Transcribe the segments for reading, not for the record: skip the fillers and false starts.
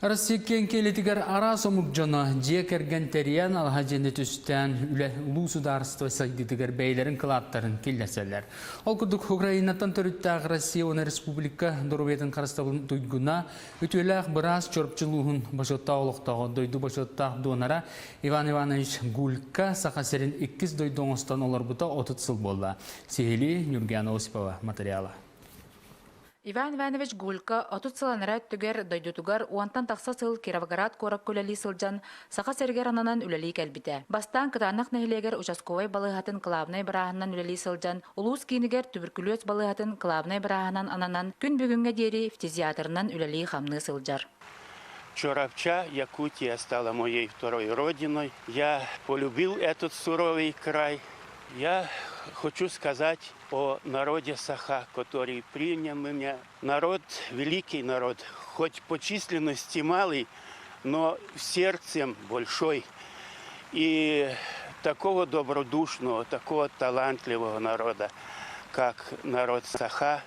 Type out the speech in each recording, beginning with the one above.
Россиян келетигер ара сомук жона жие керген териян алхаженде түстен улуу сударство сайдыдыгер бейлерин кылаттарын келлерселер. Ол күрдік Украинаттан төрүттәг Россия оны республика дорубетін қарыстабын дуйгуна өтөләк біраз чорпчылуғын башотта олықтағы дойду башоттақ донара Иван Иванович Гулька сақасерин 2 дойдоңыстан олар бұта 30 сыл болды. Сехели Нюргена Осипова материалы. Иван Иванович Гулька, отут сыланара өттігер дойдутугар уантан тақса сыл Кировоград корак көләли сылжан сақа сәргер ананан үләли кәлбіті. Бастан кытанық нәхілегер участковай балығатын кылабнай бірағынан үләли сылжан, улус кейінігер туберкулез балығатын кылабнай бірағынан ананан күн бүгінге дері фтизиатрынан үләли қамны сылжар. Чоровча, Якутия стала моей второй родиной. Я полюбил этот суровый край. Я хочу сказать о народе Саха, который принял меня. Народ, великий народ, хоть по численности малый, но сердцем большой. И такого добродушного, такого талантливого народа, как народ Саха,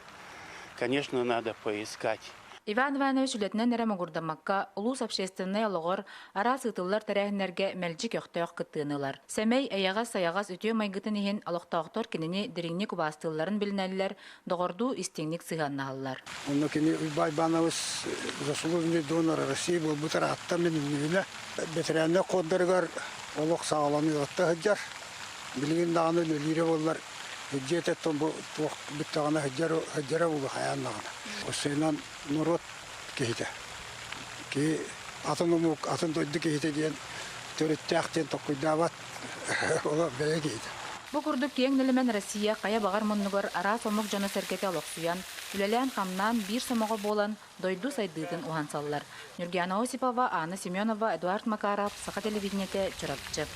конечно, надо поискать. Иван Иванович үлетінен әрі мұғырдамаққа ұлыс общественный алығыр ара сытылар тәрәхінерге мәлжік өқтіяқ күттіғынылар. Сәмей аяғас-аяғас өтеу майгытын ехен алықтауқтар кеніне діріңнік убастыларын білінәлілер, доғырду истеңнік сығанналылар. Оны кені Убай Банауыз заслуженный донор России бұл бұтыр атта менің үйіне. Бетерәне қоддырғар олық сағаланы отты ғыджар. Білген дағаны өлірі болар. Hüccet ettim bu bittağına hüccere buldu hayanlağına. O şeyle nurot kehide. Ki atın doydu kehide diyen törüttəqten toquydavat ola beye kehide. Bu kurduk keң nilimen Россия қая бағар мұнығыр ара сомық жона сәркеті алықсуян, үлелән қамнан бір сомығы болан дойду сайдыдың уғансалылар. Нюргена Осипова, Анна Семенова, Эдуард Макаров, Сақа телевидениеті, Чорапчы.